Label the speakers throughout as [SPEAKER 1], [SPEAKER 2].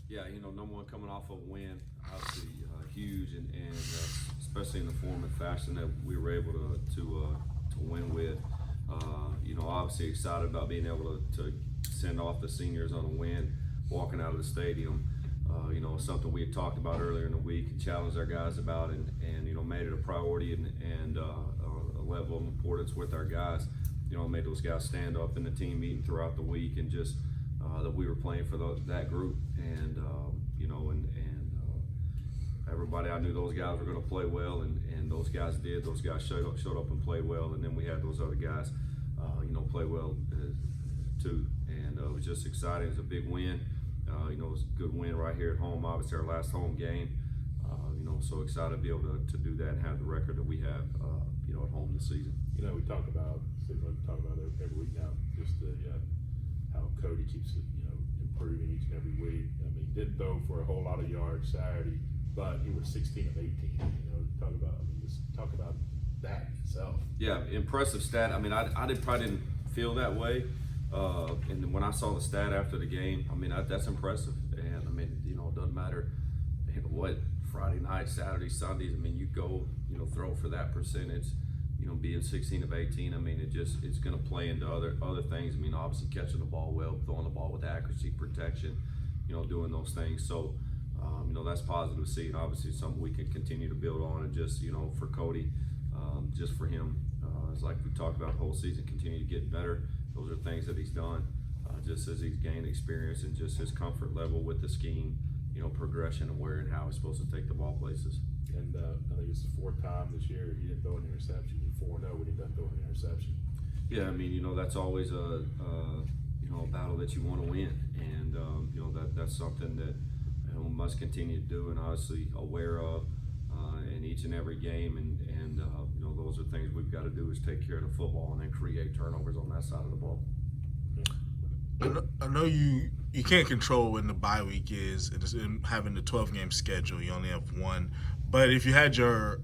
[SPEAKER 1] Yeah, number one, coming off of a win, obviously huge, and especially in the form and fashion that we were able to win with. Obviously excited about being able to send off the seniors on a win, walking out of the stadium. Something we had talked about earlier in the week and challenged our guys about, and made it a priority and a level of importance with our guys. Made those guys stand up in the team meeting throughout the week, and just that we were playing for that group, and everybody, I knew those guys were going to play well, and those guys did. Those guys showed up and played well, and then we had those other guys, play well too, and it was just exciting. It was a big win. It was a good win right here at home. Obviously, our last home game. So excited to be able to do that and have the record that we have, at home this season.
[SPEAKER 2] We talk about it every week now. Just how Cody keeps it, improving each and every week. I mean, he didn't throw for a whole lot of yards Saturday, but he was 16 of 18. Just talk about that itself.
[SPEAKER 1] Yeah, impressive stat. I mean, I probably didn't feel that way. And when I saw the stat after the game, that's impressive. And it doesn't matter what Friday night, Saturday, Sundays. You go, throw for that percentage. Being 16 of 18. It's going to play into other things. Obviously catching the ball well, throwing the ball with accuracy, protection. Doing those things. So, that's positive to see, and obviously it's something we can continue to build on. And just, for Cody, just for him, it's like we talked about the whole season, continue to get better. Those are things that he's done, just as he's gained experience and just his comfort level with the scheme, progression and where and how he's supposed to take the ball places.
[SPEAKER 2] And I think it's the fourth time this year he didn't throw an interception. You're 4-0 when he doesn't throw an interception.
[SPEAKER 1] Yeah, that's always a battle that you want to win, and that's something that must continue to do, and obviously aware of in each and every game, and those are things we've got to do, is take care of the football and then create turnovers on that side of the ball.
[SPEAKER 3] I know you can't control when the bye week is, and having the 12-game schedule, you only have one. But if you had your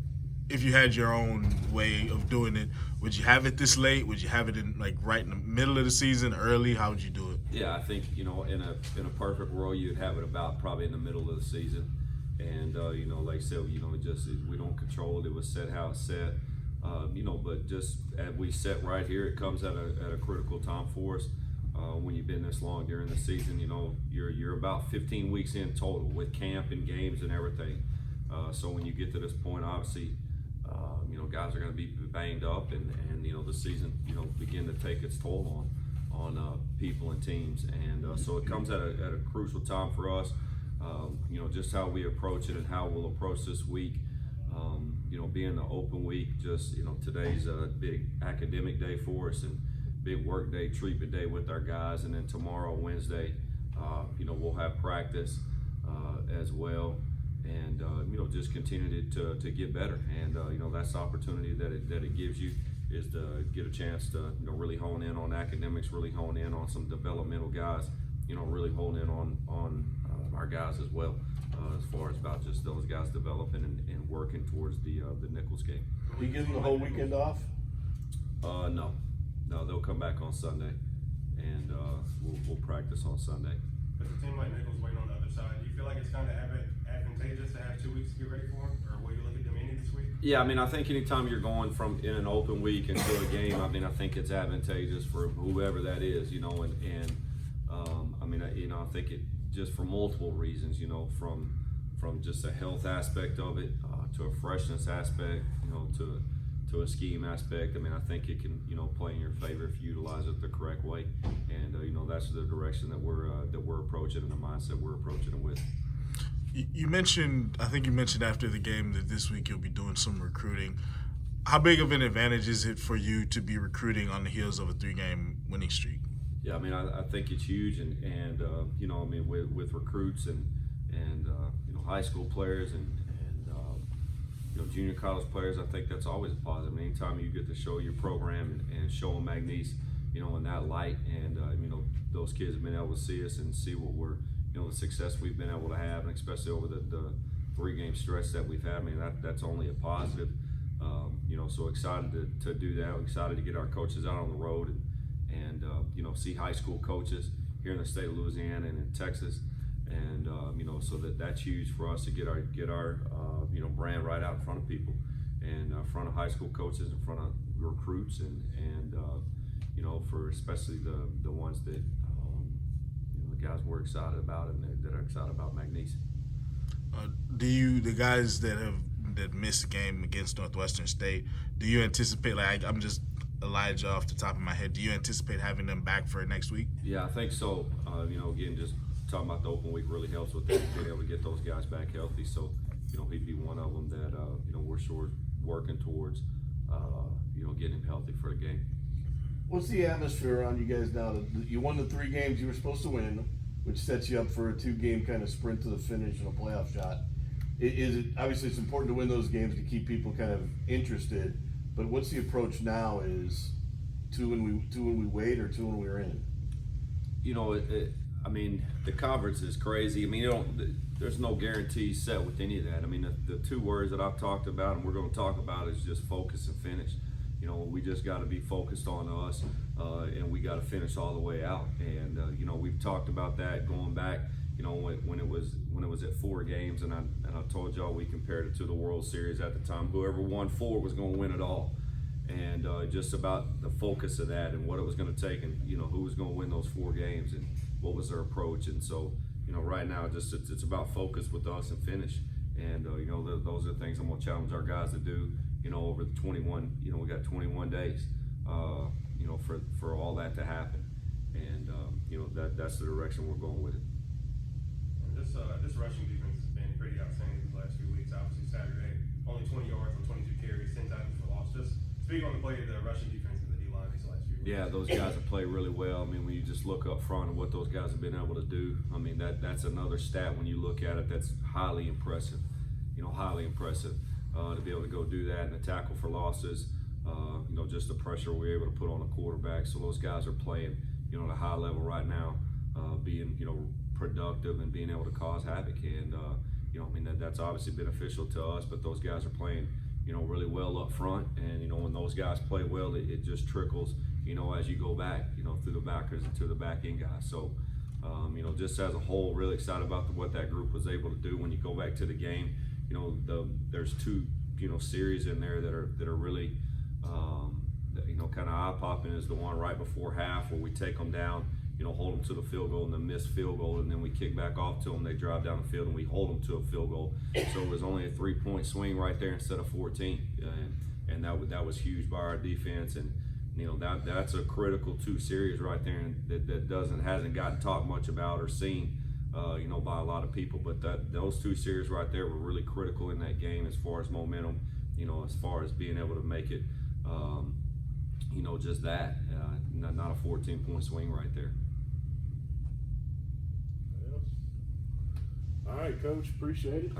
[SPEAKER 3] own way of doing it, would you have it this late? Would you have it in right in the middle of the season, early? How would you do it?
[SPEAKER 1] Yeah, I think in a perfect world you'd have it about probably in the middle of the season, and like I said, just we don't control it. It was set how it's set, but just as we set right here, it comes at a critical time for us. When you've been this long during the season, you're about 15 weeks in total with camp and games and everything. So when you get to this point, obviously, guys are going to be banged up, and the season, begin to take its toll on people and teams, and so it comes at a crucial time for us. Just how we approach it and how we'll approach this week. Being the open week, just today's a big academic day for us, and big work day, treatment day with our guys, and then tomorrow, Wednesday, we'll have practice as well, and just continue to get better, and that's the opportunity that it gives you, is to get a chance to really hone in on academics, really hone in on some developmental guys, really hone in on our guys as well, as far as about just those guys developing and working towards the Nichols game.
[SPEAKER 4] Do you give them the whole weekend off?
[SPEAKER 1] No, they'll come back on Sunday, and we'll practice on Sunday.
[SPEAKER 5] But a team like Nichols waiting on the other side, do you feel like it's kind of advantageous to have 2 weeks to get ready for them, or will you look at them any this week? Yeah,
[SPEAKER 1] I think anytime you're going from in an open week into a game, I think it's advantageous for whoever that is, I think it just for multiple reasons, from just a health aspect of it, to a freshness aspect, to a scheme aspect. I think it can, play in your favor if you utilize it the correct way, and that's the direction that we're approaching, and the mindset we're approaching it with.
[SPEAKER 3] You mentioned, I think you mentioned after the game that this week you'll be doing some recruiting. How big of an advantage is it for you to be recruiting on the heels of a 3-game winning streak?
[SPEAKER 1] Yeah, I think it's huge, and with recruits and high school players and junior college players, I think that's always a positive. Anytime you get to show your program and show them McNeese, in that light, and those kids have been able to see us and see what we're, the success we've been able to have, and especially over the 3-game stretch that we've had. That's only a positive. So excited to do that. We're excited to get our coaches out on the road and see high school coaches here in the state of Louisiana and in Texas, and so that's huge for us to get our brand right out in front of people, and in front of high school coaches, in front of recruits, and for especially the ones that the guys we're excited about and that are excited about McNeese.
[SPEAKER 3] The guys that missed a game against Northwestern State, do you anticipate, like, I'm just Elijah off the top of my head, do you anticipate having them back for next week?
[SPEAKER 1] Yeah, I think so. Again, just talking about the open week really helps with that, being able to get those guys back healthy. So, he'd be one of them that we're sure working towards getting him healthy for the game.
[SPEAKER 4] What's the atmosphere around you guys now? You won the 3 games you were supposed to win, which sets you up for a 2-game kind of sprint to the finish and a playoff shot. Is it obviously it's important to win those games to keep people kind of interested, but what's the approach now? Is 2 when we wait, or 2 when we're in?
[SPEAKER 1] The conference is crazy. There's no guarantee set with any of that. The 2 words that I've talked about and we're going to talk about is just focus and finish. We just got to be focused on us, and we got to finish all the way out. And we've talked about that going back. When it was at 4 games, and I told y'all we compared it to the World Series at the time. Whoever won 4 was going to win it all, and just about the focus of that and what it was going to take, and who was going to win those 4 games and what was their approach. And so right now it's about focus with us and finish. And those are the things I'm going to challenge our guys to do. Over the 21, we got 21 days, for all that to happen, and that's the direction we're going with it.
[SPEAKER 5] This rushing defense has been pretty outstanding these last few weeks. Obviously Saturday, only 20 yards on 22 carries, 10 tackles for loss. Just speak on the play of the rushing defense and the D-line these last few weeks.
[SPEAKER 1] Yeah, those guys have played really well. When you just look up front and what those guys have been able to do, that's another stat when you look at it that's highly impressive. Highly impressive to be able to go do that and the tackle for losses. Just the pressure we're able to put on the quarterback. So those guys are playing, at a high level right now, being, productive and being able to cause havoc. And that's obviously beneficial to us. But those guys are playing, really well up front. And when those guys play well, it just trickles, as you go back, through the backers and to the back end guys. So. Just as a whole, really excited about what that group was able to do when you go back to the game. There's 2, series in there that are really, kind of eye-popping. Is the one right before half where we take them down, hold them to the field goal and then miss field goal, and then we kick back off to them. They drive down the field and we hold them to a field goal. So it was only a 3-point swing right there instead of 14, and that was huge by our defense. And that's a critical 2 series right there, and that hasn't gotten talked much about or seen, by a lot of people. But those 2 series right there were really critical in that game as far as momentum, as far as being able to make it, just that, not a 14-point swing right there.
[SPEAKER 2] All right, Coach, appreciate it.